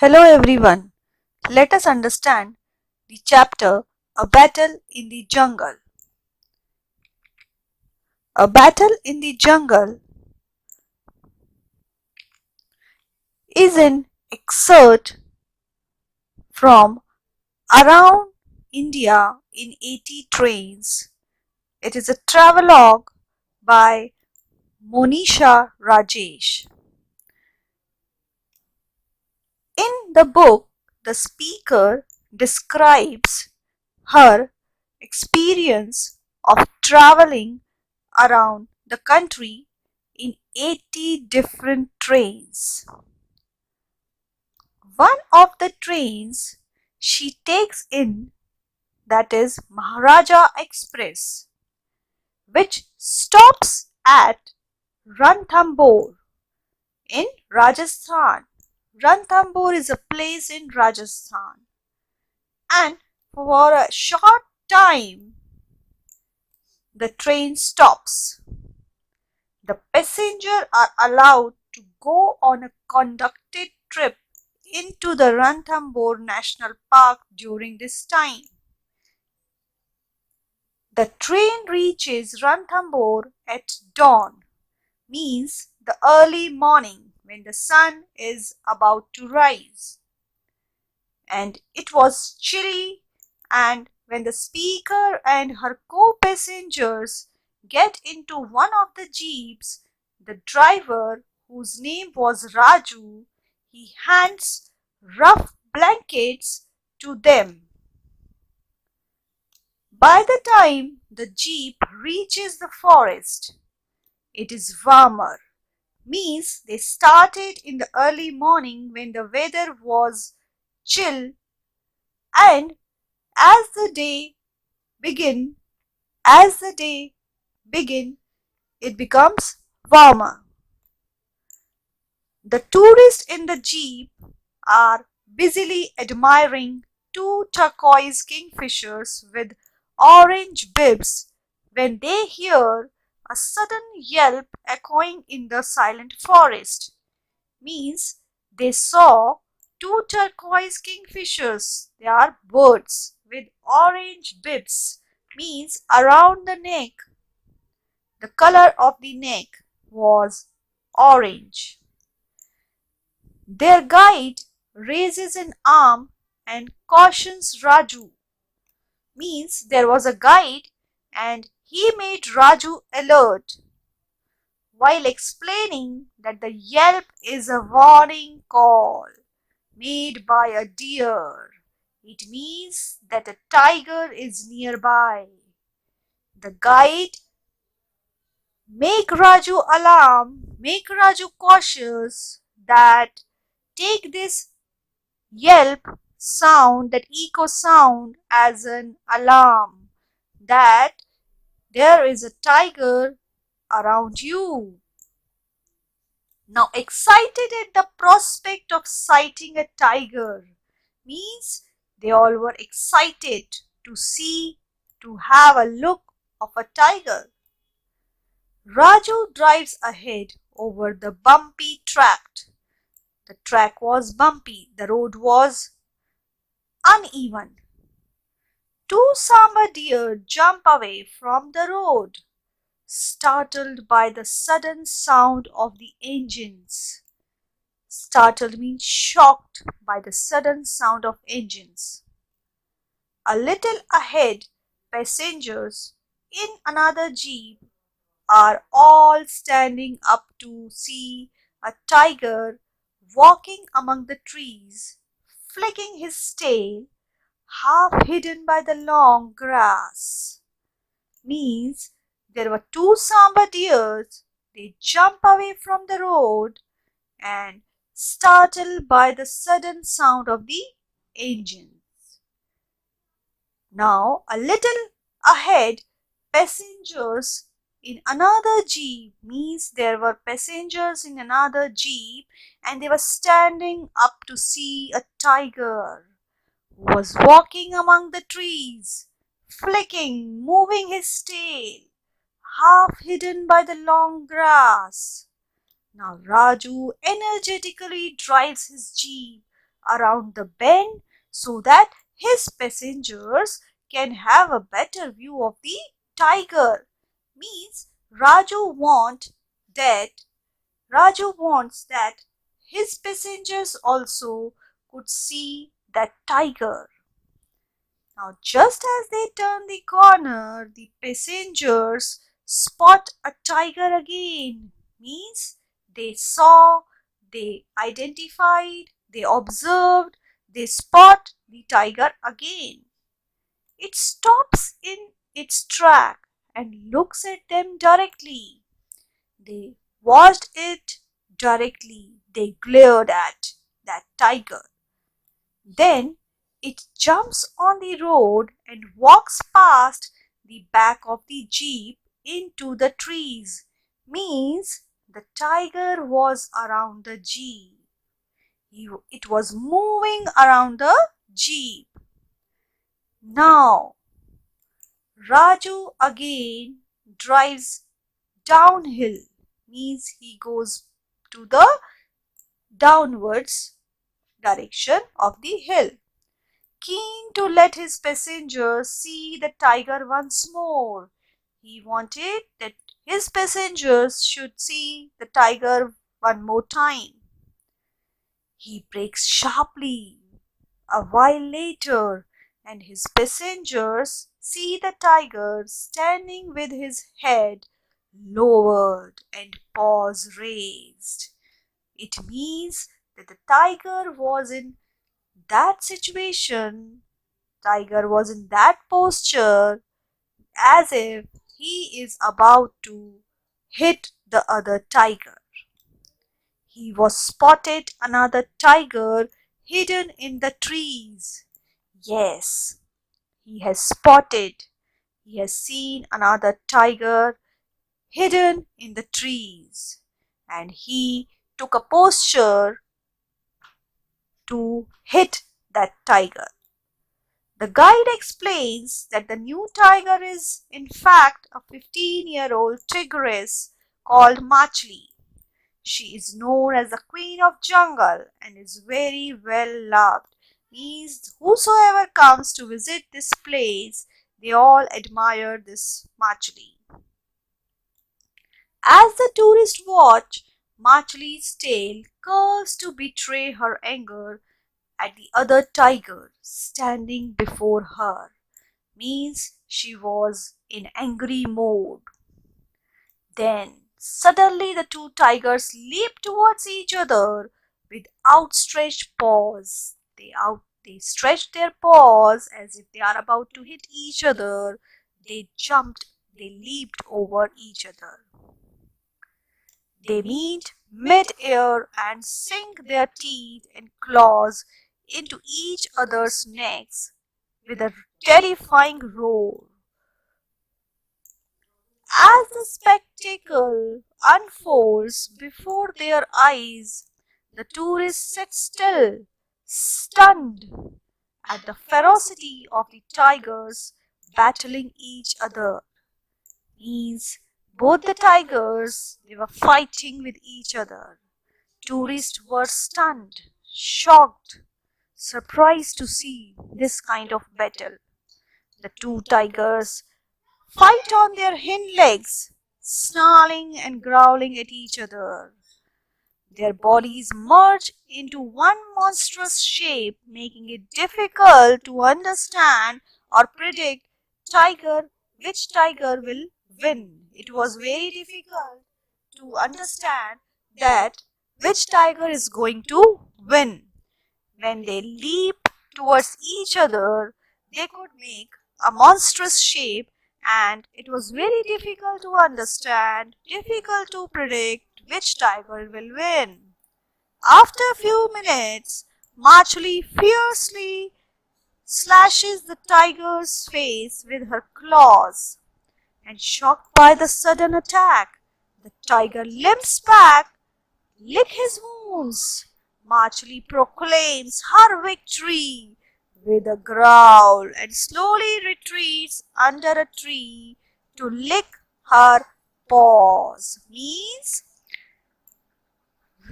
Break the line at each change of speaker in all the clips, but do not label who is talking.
Hello everyone. Let us understand the chapter A Battle in the Jungle. A battle in the jungle is an excerpt from around India in 80 trains. It is a travelogue by Monisha Rajesh. In the book, the speaker describes her experience of traveling around the country in 80 different trains. One of the trains she takes in, that is Maharaja Express, which stops at Ranthambore in Rajasthan. Ranthambore is a place in Rajasthan, and for a short time the train stops. The passengers are allowed to go on a conducted trip into the Ranthambore National Park during this time. The train reaches Ranthambore at dawn, means the early morning when the sun is about to rise. And it was chilly, and when the speaker and her co-passengers get into one of the jeeps, the driver, whose name was Raju, he hands rough blankets to them. By the time the jeep reaches the forest, it is warmer, means they started in the early morning when the weather was chill, and as the day begin, it becomes warmer. The tourists in the jeep are busily admiring two turquoise kingfishers with orange bibs when they hear a sudden yelp echoing in the silent forest. Means they saw two turquoise kingfishers. They are birds with orange bibs, means around the neck. The color of the neck was orange. Their guide raises an arm and cautions Raju. Means there was a guide and he made Raju alert while explaining that the yelp is a warning call made by a deer. It means that a tiger is nearby. The guide make Raju cautious that take this yelp sound, that echo sound, as an alarm that there is a tiger around you. Now, excited at the prospect of sighting a tiger, means they all were excited to have a look of a tiger. Raju drives ahead over the bumpy track. The track was bumpy, the road was uneven. Two sambar deer jump away from the road, startled by the sudden sound of the engines. Startled means shocked by the sudden sound of engines. A little ahead, passengers in another jeep are all standing up to see a tiger walking among the trees, flicking his tail, half hidden by the long grass. Means there were two sambar deers. They jump away from the road and startled by the sudden sound of the engines. Now a little ahead, passengers in another jeep, means there were passengers in another jeep and they were standing up to see a tiger who was walking among the trees, flicking, moving his tail, half hidden by the long grass. Now Raju energetically drives his jeep around the bend so that his passengers can have a better view of the tiger. Means that Raju wants that his passengers also could see that tiger. Now, just as they turn the corner, the passengers spot a tiger again. Means they saw, they identified, they observed, they spot the tiger again. It stops in its track and looks at them directly. They watched it directly. They glared at that tiger. Then it jumps on the road and walks past the back of the jeep into the trees. Means the tiger was around the jeep. It was moving around the jeep. Now Raju again drives downhill. Means he goes to the downwards direction of the hill, keen to let his passengers see the tiger once more. He wanted that his passengers should see the tiger one more time. He brakes sharply. A while later, and his passengers see the tiger standing with his head lowered and paws raised. It means that the tiger was in that situation, tiger was in that posture as if he is about to hit the other tiger. He was spotted another tiger hidden in the trees. Yes, he has seen another tiger hidden in the trees, and he took a posture to hit that tiger. The guide explains that the new tiger is in fact a 15-year-old tigress called Machli. She is known as the queen of jungle and is very well loved. Means whosoever comes to visit this place, they all admire this Machli. As the tourists watch, Machli's tail curves to betray her anger at the other tiger standing before her. Means she was in angry mode. Then suddenly the two tigers leap towards each other with outstretched paws. They stretched their paws as if they are about to hit each other. They leaped over each other. They meet mid-air and sink their teeth and claws into each other's necks with a terrifying roar. As the spectacle unfolds before their eyes, the tourists sit still, stunned at the ferocity of the tigers battling each other. Means both the tigers, they were fighting with each other. Tourists were stunned, shocked, surprised to see this kind of battle. The two tigers fight on their hind legs, snarling and growling at each other. Their bodies merge into one monstrous shape, making it difficult to understand or predict tiger which tiger will win. It was very difficult to understand that which tiger is going to win. When they leap towards each other, they could make a monstrous shape, and it was very difficult to understand, difficult to predict which tiger will win. After a few minutes, Machli fiercely slashes the tiger's face with her claws, and shocked by the sudden attack, the tiger limps back, lick his wounds. Machli proclaims her victory with a growl and slowly retreats under a tree to lick her paws. Means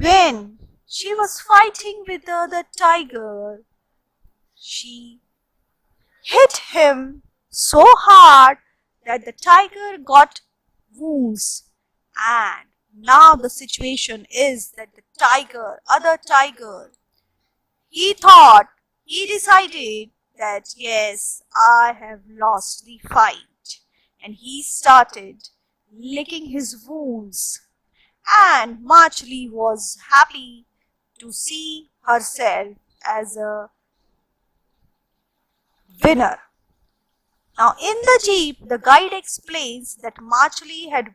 when she was fighting with the other tiger. She hit him so hard that the tiger got wounds. And now the situation is that the other tiger, he thought, he decided that yes, I have lost the fight. And he started licking his wounds. And Machli was happy to see herself as a winner. Now, in the jeep, the guide explains that Machli had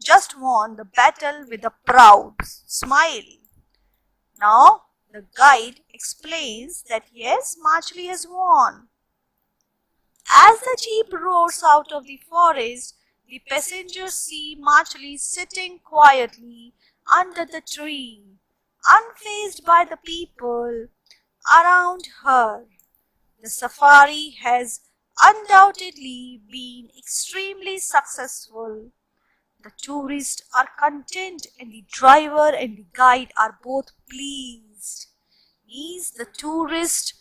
just won the battle with a proud smile. Now, the guide explains that yes, Machli has won. As the jeep roars out of the forest, the passengers see Machli sitting quietly under the tree, unfazed by the people around her. The safari has undoubtedly been extremely successful. The tourists are content and the driver and the guide are both pleased. Means the tourists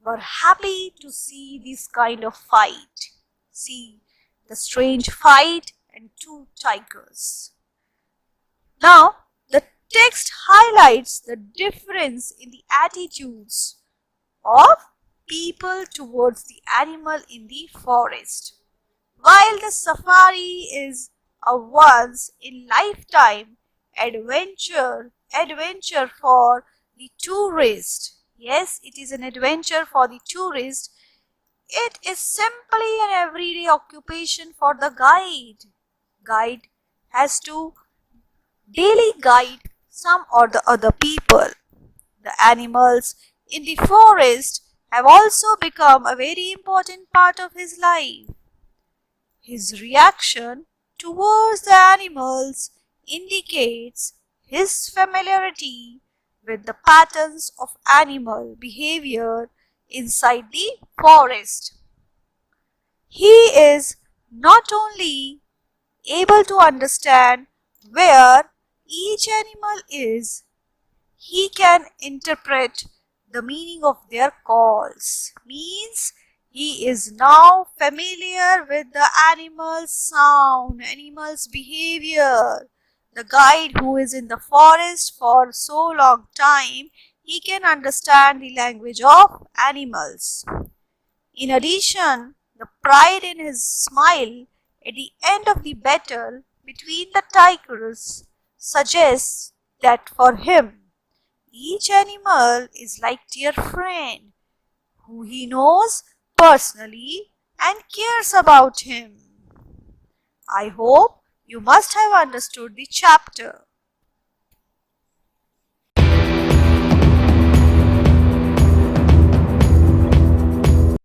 were happy to see this kind of fight. See the strange fight and two tigers. Now, the text highlights the difference in the attitudes of people towards the animal in the forest. While the safari is a once in lifetime adventure for the tourist. Yes, it is an adventure for the tourist. It is simply an everyday occupation for the guide. Guide has to daily guide some or the other people. The animals in the forest have also become a very important part of his life. His reaction towards the animals indicates his familiarity with the patterns of animal behavior inside the forest. He is not only able to understand where each animal is, he can interpret the meaning of their calls. Means he is now familiar with the animal's sound, animal's behavior. The guide who is in the forest for so long time, he can understand the language of animals. In addition, the pride in his smile at the end of the battle between the tigers suggests that for him, each animal is like dear friend who he knows personally and cares about him. I hope you must have understood the chapter.